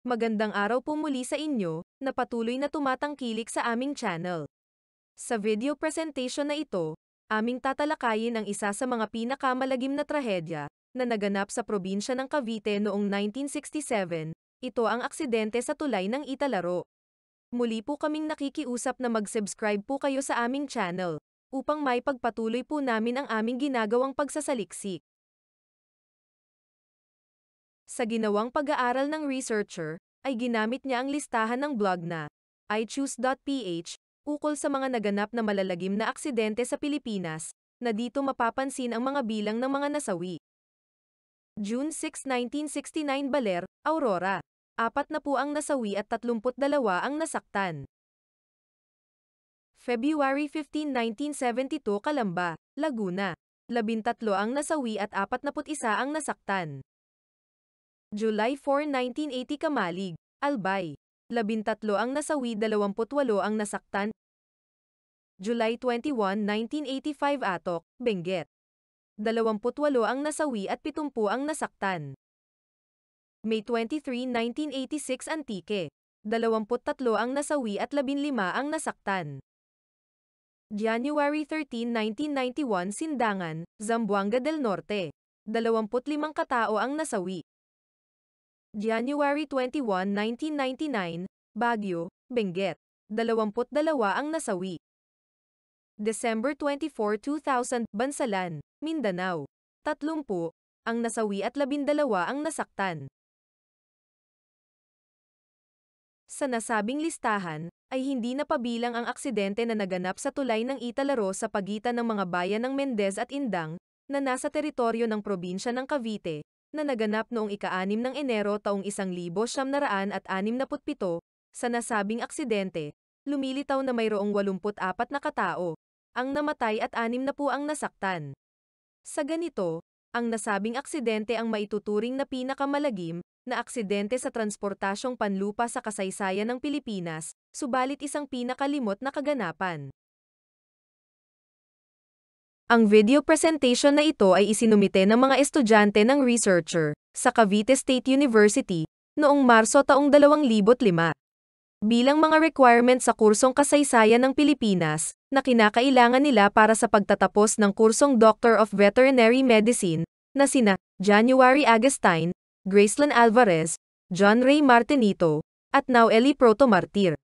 Magandang araw po muli sa inyo, na patuloy na tumatangkilik sa aming channel. Sa video presentation na ito, aming tatalakayin ang isa sa mga pinakamalagim na trahedya na naganap sa probinsya ng Cavite noong 1967. Ito ang aksidente sa tulay ng Italaro. Muli po kaming nakikiusap na mag-subscribe po kayo sa aming channel upang may pagpatuloy po namin ang aming ginagawang pagsasaliksik. Sa ginawang pag-aaral ng researcher, ay ginamit niya ang listahan ng blog na iChoose.ph ukol sa mga naganap na malalagim na aksidente sa Pilipinas, na dito mapapansin ang mga bilang ng mga nasawi. June 6, 1969 Baler, Aurora. 4 na po ang nasawi at 32 ang nasaktan. February 15, 1972 Calamba, Laguna. 13 ang nasawi at 41 ang nasaktan. July 4, 1980 Kamalig, Albay. 13 ang nasawi, 28 ang nasaktan. July 21, 1985 Atok, Benguet. 28 ang nasawi at 70 ang nasaktan. May 23, 1986 Antique. 23 ang nasawi at 15 ang nasaktan. January 13, 1991 Sindangan, Zamboanga del Norte. 25 katao ang nasawi. January 21, 1999, Baguio, Benguet. 22 ang nasawi. December 24, 2000, Bansalan, Mindanao. 30 ang nasawi at 12 ang nasaktan. Sa nasabing listahan, ay hindi napabilang ang aksidente na naganap sa tulay ng Italaro sa pagitan ng mga bayan ng Mendez at Indang, na nasa teritoryo ng probinsya ng Cavite, na naganap noong ika-6 ng Enero taong 1967. Sa nasabing aksidente, lumilitaw na mayroong 84 na katao ang namatay at 60 ang nasaktan. Sa ganito, ang nasabing aksidente ang maituturing na pinakamalagim na aksidente sa transportasyong panlupa sa kasaysayan ng Pilipinas, subalit isang pinakalimot na kaganapan. Ang video presentation na ito ay isinumite ng mga estudyante ng researcher sa Cavite State University noong Marso taong 2005. Bilang mga requirement sa kursong kasaysayan ng Pilipinas na kinakailangan nila para sa pagtatapos ng kursong Doctor of Veterinary Medicine na sina January Agustin, Graceland Alvarez, John Ray Martinito, at Noely Protomartir.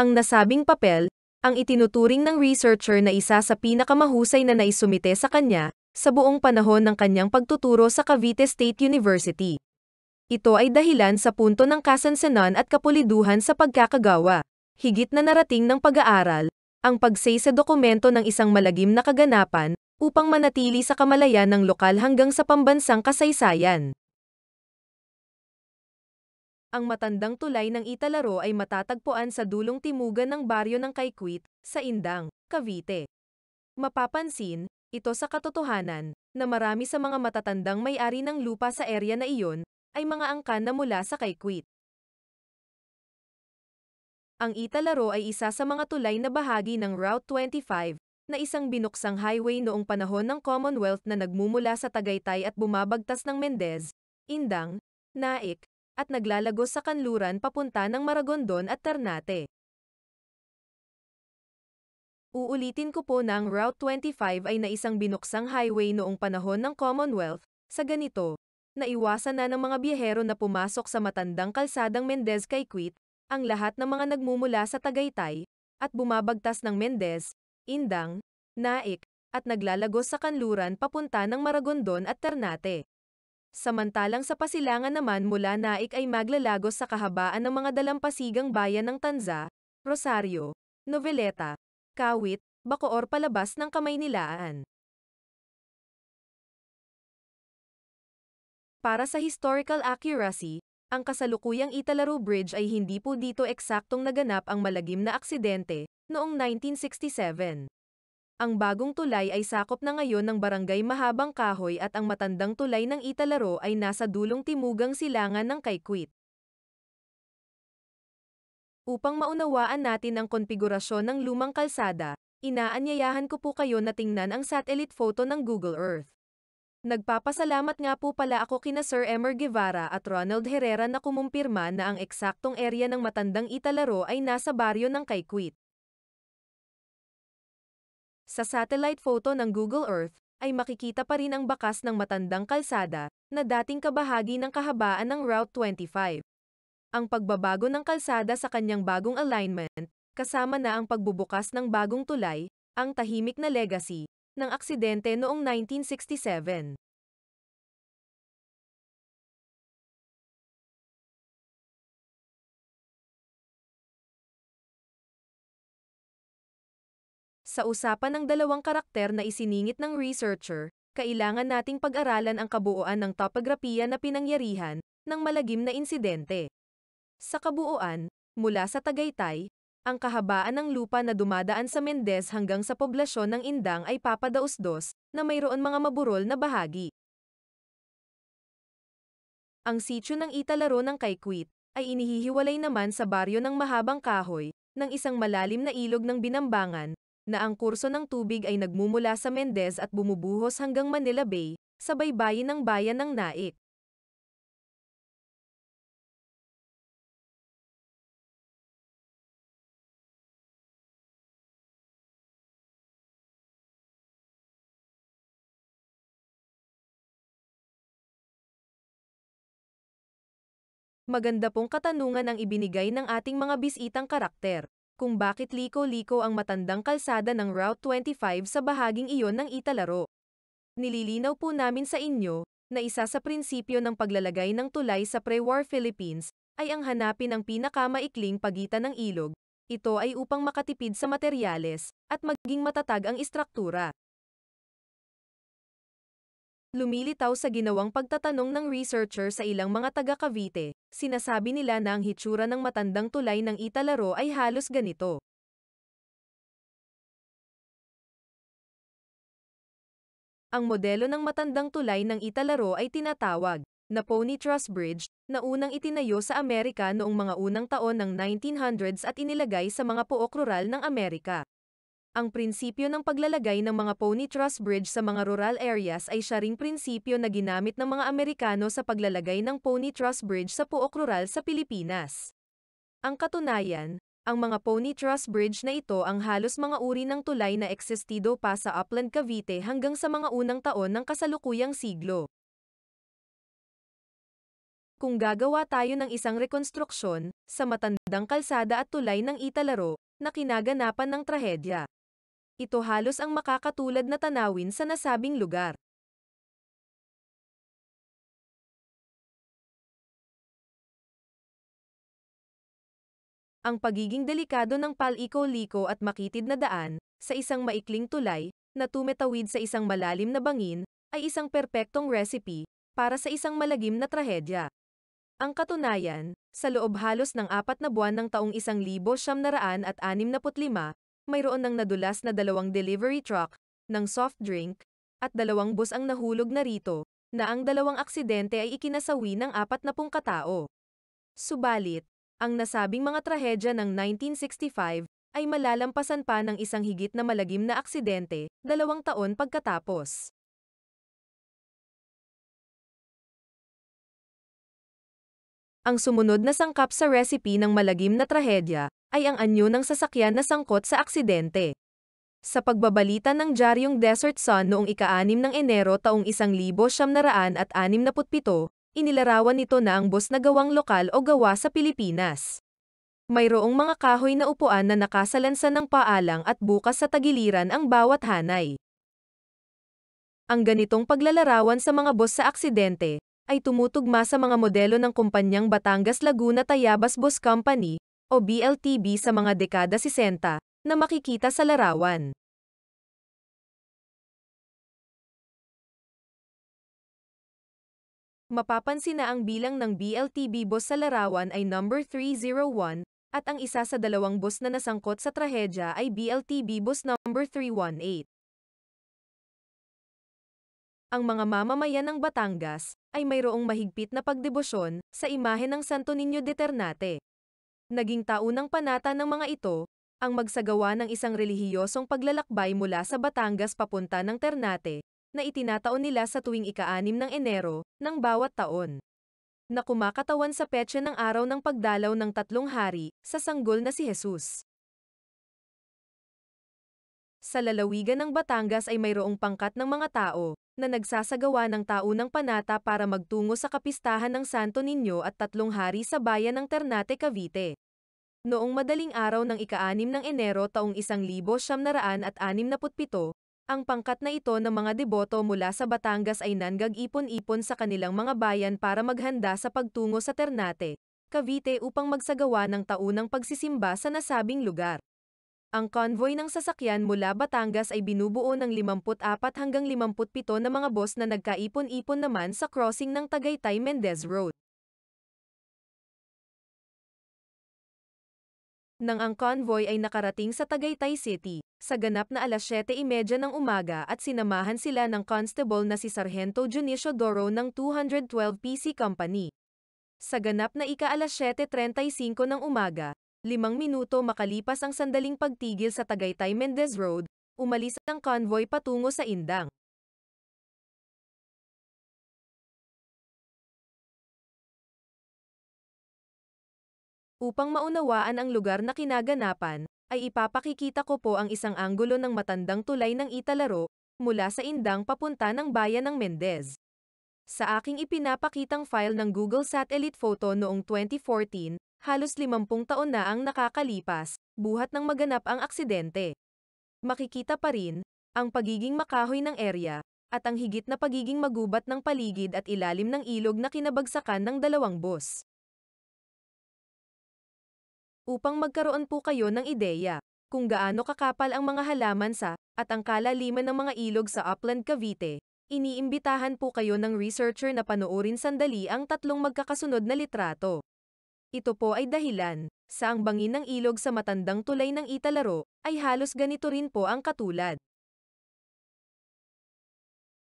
Ang nasabing papel ang itinuturing ng researcher na isa sa pinakamahusay na naisumite sa kanya sa buong panahon ng kanyang pagtuturo sa Cavite State University. Ito ay dahilan sa punto ng kasansanan at kapuliduhan sa pagkakagawa. Higit na narating ng pag-aaral, ang pagsay sa dokumento ng isang malagim na kaganapan upang manatili sa kamalayan ng lokal hanggang sa pambansang kasaysayan. Ang matandang tulay ng Italaro ay matatagpuan sa dulong timugan ng baryo ng Kaikwit, sa Indang, Cavite. Mapapansin, ito sa katotohanan, na marami sa mga matatandang may-ari ng lupa sa area na iyon, ay mga angkan na mula sa Kaikwit. Ang Italaro ay isa sa mga tulay na bahagi ng Route 25, na isang binuksang highway noong panahon ng Commonwealth na nagmumula sa Tagaytay at bumabagtas ng Mendez, Indang, Naik, at naglalagos sa kanluran papunta ng Maragondon at Ternate. Uulitin ko po na ang Route 25 ay naisang binuksang highway noong panahon ng Commonwealth. Sa ganito, naiwasan na ng mga biyahero na pumasok sa matandang kalsadang Mendez-Kaikwit, ang lahat ng mga nagmumula sa Tagaytay, at bumabagtas ng Mendez, Indang, Naik, at naglalagos sa kanluran papunta ng Maragondon at Ternate. Samantalang sa pasilangan naman mula Naik ay maglalagos sa kahabaan ng mga dalampasigang bayan ng Tanza, Rosario, Noveleta, Kawit, Bacoor palabas ng Kamaynilaan. Para sa historical accuracy, ang kasalukuyang Italaro Bridge ay hindi po dito eksaktong naganap ang malagim na aksidente, noong 1967. Ang bagong tulay ay sakop na ngayon ng Barangay Mahabang Kahoy at ang matandang tulay ng Italaro ay nasa dulong timugang silangan ng Kaikwit. Upang maunawaan natin ang konfigurasyon ng lumang kalsada, inaanyayahan ko po kayo na tingnan ang satellite photo ng Google Earth. Nagpapasalamat nga po pala ako kina Sir Emer Guevara at Ronald Herrera na kumumpirma na ang eksaktong area ng matandang italaro ay nasa baryo ng Kaikwit. Sa satellite photo ng Google Earth, ay makikita pa rin ang bakas ng matandang kalsada, na dating kabahagi ng kahabaan ng Route 25. Ang pagbabago ng kalsada sa kanyang bagong alignment, kasama na ang pagbubukas ng bagong tulay, ang tahimik na legacy, ng aksidente noong 1967. Sa usapan ng dalawang karakter na isiningit ng researcher, kailangan nating pag-aralan ang kabuuan ng topografiya na pinangyarihan ng malagim na insidente. Sa kabuuan, mula sa Tagaytay, ang kahabaan ng lupa na dumadaan sa Mendez hanggang sa poblasyon ng Indang ay papadausdos na mayroon mga maburol na bahagi. Ang sityo ng Italaro ng Kaikwit ay inihihiwalay naman sa baryo ng Mahabang Kahoy ng isang malalim na ilog ng Binambangan na ang kurso ng tubig ay nagmumula sa Mendez at bumubuhos hanggang Manila Bay sa baybayin ng bayan ng Naik. Maganda pong katanungan ang ibinigay ng ating mga bisitang karakter, kung bakit liko-liko ang matandang kalsada ng Route 25 sa bahaging iyon ng Italaro. Nililinaw po namin sa inyo, na isa sa prinsipyo ng paglalagay ng tulay sa pre-war Philippines, ay ang hanapin ang pinakamaikling pagitan ng ilog. Ito ay upang makatipid sa materyales, at maging matatag ang istruktura. Lumilitaw sa ginawang pagtatanong ng researcher sa ilang mga taga Cavite, sinasabi nila na ang hitsura ng matandang tulay ng Italaro ay halos ganito. Ang modelo ng matandang tulay ng Italaro ay tinatawag na Pony Truss Bridge, na unang itinayo sa Amerika noong mga unang taon ng 1900s at inilagay sa mga pook rural ng Amerika. Ang prinsipyo ng paglalagay ng mga pony truss bridge sa mga rural areas ay siya ring prinsipyo na ginamit ng mga Amerikano sa paglalagay ng pony truss bridge sa pook rural sa Pilipinas. Ang katunayan, ang mga pony truss bridge na ito ang halos mga uri ng tulay na existido pa sa Upland Cavite hanggang sa mga unang taon ng kasalukuyang siglo. Kung gagawa tayo ng isang rekonstruksyon sa matandang kalsada at tulay ng Italaro na kinaganapan ng trahedya, ito halos ang makakatulad na tanawin sa nasabing lugar. Ang pagiging delikado ng paliko-liko at makitid na daan, sa isang maikling tulay, na tumetawid sa isang malalim na bangin, ay isang perpektong recipe, para sa isang malagim na trahedya. Ang katunayan, sa loob halos ng 4 na buwan ng taong 1965, mayroon ng nadulas na 2 delivery truck, ng soft drink, at 2 bus ang nahulog na rito, na ang 2 aksidente ay ikinasawi ng 40 katao. Subalit, ang nasabing mga trahedya ng 1965, ay malalampasan pa ng isang higit na malagim na aksidente, 2 taon pagkatapos. Ang sumunod na sangkap sa recipe ng malagim na trahedya, ay ang anyo ng sasakyan na sangkot sa aksidente. Sa pagbabalita ng Diaryong Desert Sun noong ika-6 ng Enero taong 1967, inilarawan nito na ang bus na gawang lokal o gawa sa Pilipinas. Mayroong mga kahoy na upuan na nakasalansan ng paalang at bukas sa tagiliran ang bawat hanay. Ang ganitong paglalarawan sa mga bus sa aksidente, ay tumutugma sa mga modelo ng kumpanyang Batangas Laguna Tayabas Bus Company, o BLTB sa mga dekada 60, na makikita sa larawan. Mapapansin na ang bilang ng BLTB bus sa larawan ay number 301, at ang isa sa 2 bus na nasangkot sa trahedya ay BLTB bus number 318. Ang mga mamamayan ng Batangas ay mayroong mahigpit na pagdebosyon sa imahe ng Santo Niño de Ternate. Naging taunang panata ng mga ito ang magsagawa ng isang relihiyosong paglalakbay mula sa Batangas papunta ng Ternate, na itinataon nila sa tuwing ika-6 ng Enero ng bawat taon, na kumakatawan sa petsa ng araw ng pagdalaw ng tatlong hari sa sanggol na si Jesus. Sa lalawigan ng Batangas ay mayroong pangkat ng mga tao na nagsasagawa ng taunang panata para magtungo sa kapistahan ng Santo Niño at tatlong hari sa bayan ng Ternate, Cavite. Noong madaling araw ng ika-6 ng Enero taong 1967, ang pangkat na ito ng mga deboto mula sa Batangas ay nangag-ipon-ipon sa kanilang mga bayan para maghanda sa pagtungo sa Ternate, Cavite upang magsagawa ng taunang pagsisimba sa nasabing lugar. Ang convoy ng sasakyan mula Batangas ay binubuo ng 54 hanggang 57 na mga bus na nagkaipon-ipon naman sa crossing ng Tagaytay-Mendez Road. Nang ang convoy ay nakarating sa Tagaytay City, sa ganap na 7:30 ng umaga at sinamahan sila ng constable na si Sargento Junicio Doro ng 212 PC Company. Sa ganap na ika-7:35 ng umaga, 5 minuto makalipas ang sandaling pagtigil sa Tagaytay Mendez Road, umalis ang convoy patungo sa Indang. Upang maunawaan ang lugar na kinaganapan, ay ipapakikita ko po ang isang anggulo ng matandang tulay ng Italaro, mula sa Indang papunta ng bayan ng Mendez. Sa aking ipinapakitang file ng Google Satellite Photo noong 2014, halos 50 taon na ang nakakalipas, buhat ng maganap ang aksidente. Makikita pa rin, ang pagiging makahoy ng area, at ang higit na pagiging magubat ng paligid at ilalim ng ilog na kinabagsakan ng dalawang bus. Upang magkaroon po kayo ng ideya kung gaano kakapal ang mga halaman sa at ang kalaliman ng mga ilog sa Upland, Cavite, iniimbitahan po kayo ng researcher na panoorin sandali ang tatlong magkakasunod na litrato. Ito po ay dahilan sa ang bangin ng ilog sa matandang tulay ng Italaro ay halos ganito rin po ang katulad.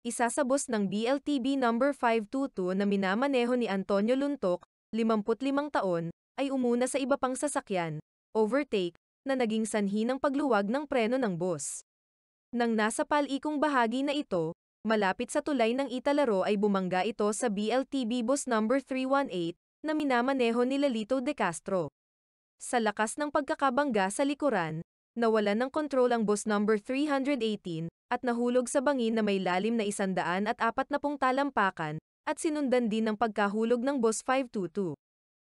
Isa sa bus ng BLTB number 522 na minamaneho ni Antonio Luntok, 55 taon, ay umuna sa iba pang sasakyan, overtake, na naging sanhi ng pagluwag ng preno ng bus. Nang nasa palikong bahagi na ito, malapit sa tulay ng Italaro ay bumangga ito sa BLTB bus number 318, na minamaneho ni Lalito De Castro. Sa lakas ng pagkakabangga sa likuran, nawalan ng kontrol ang bus number 318, at nahulog sa bangin na may lalim na 140 talampakan, at sinundan din ng pagkahulog ng bus 522.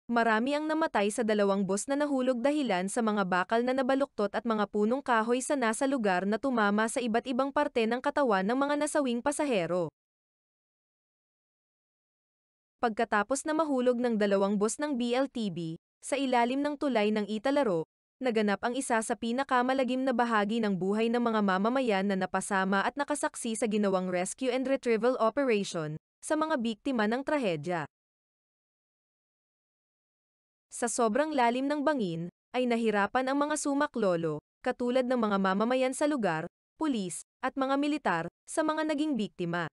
Marami ang namatay sa dalawang bus na nahulog dahilan sa mga bakal na nabaluktot at mga punong kahoy sa nasa lugar na tumama sa iba't ibang parte ng katawan ng mga nasawing pasahero. Pagkatapos na mahulog ng dalawang bus ng BLTB, sa ilalim ng tulay ng Italaro, naganap ang isa sa pinakamalagim na bahagi ng buhay ng mga mamamayan na napasama at nakasaksi sa ginawang rescue and retrieval operation sa mga biktima ng trahedya. Sa sobrang lalim ng bangin, ay nahirapan ang mga sumaklolo, katulad ng mga mamamayan sa lugar, pulis, at mga militar, sa mga naging biktima.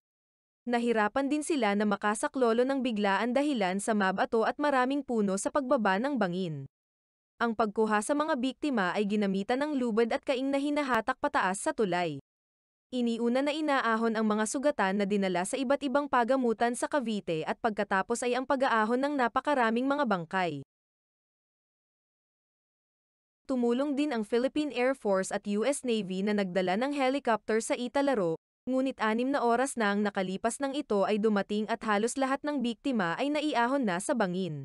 Nahirapan din sila na makasaklolo ng biglaan dahilan sa mabato at maraming puno sa pagbaba ng bangin. Ang pagkuha sa mga biktima ay ginamitan ng lubid at kaing na hinahatak pataas sa tulay. Iniuna na inaahon ang mga sugatan na dinala sa iba't ibang pagamutan sa Cavite at pagkatapos ay ang pag-aahon ng napakaraming mga bangkay. Tumulong din ang Philippine Air Force at US Navy na nagdala ng helicopter sa Italaro, ngunit 6 na oras na ang nakalipas ng ito ay dumating at halos lahat ng biktima ay naiahon na sa bangin.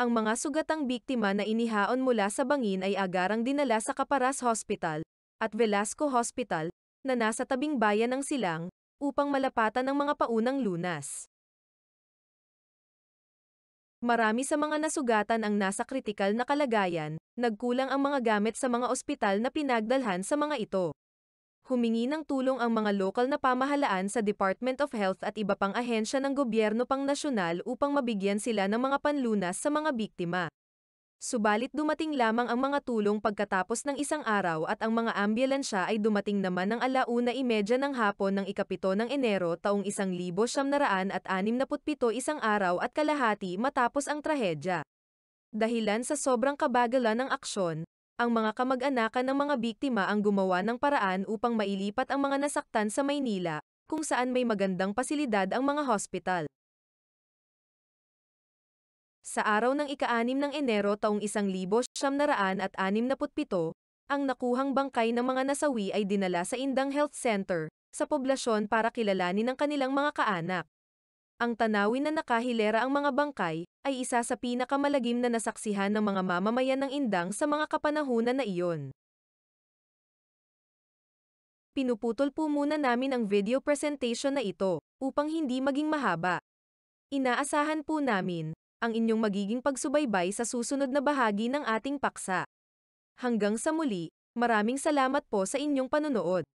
Ang mga sugatang biktima na inihaon mula sa bangin ay agarang dinala sa Caparas Hospital at Velasco Hospital, na nasa tabing bayan ng Silang, upang malapatan ng mga paunang lunas. Marami sa mga nasugatan ang nasa kritikal na kalagayan, nagkulang ang mga gamit sa mga ospital na pinagdalhan sa mga ito. Humingi ng tulong ang mga lokal na pamahalaan sa Department of Health at iba pang ahensya ng gobyerno pang nasyonal upang mabigyan sila ng mga panlunas sa mga biktima. Subalit dumating lamang ang mga tulong pagkatapos ng isang araw at ang mga ambulansya ay dumating naman ng 1:30 ng hapon ng ika-7 ng Enero taong 1967, isang araw at kalahati matapos ang trahedya. Dahilan sa sobrang kabagalan ng aksyon, Ang mga kamag-anakan ng mga biktima ang gumawa ng paraan upang mailipat ang mga nasaktan sa Maynila, kung saan may magandang pasilidad ang mga hospital. Sa araw ng ika-6 ng Enero taong 1967, ang nakuhang bangkay ng mga nasawi ay dinala sa Indang Health Center, sa poblasyon para kilalanin ang kanilang mga kaanak. Ang tanawin na nakahilera ang mga bangkay, ay isa sa pinakamalagim na nasaksihan ng mga mamamayan ng Indang sa mga kapanahunan na iyon. Pinuputol po muna namin ang video presentation na ito, upang hindi maging mahaba. Inaasahan po namin, ang inyong magiging pagsubaybay sa susunod na bahagi ng ating paksa. Hanggang sa muli, maraming salamat po sa inyong panunood.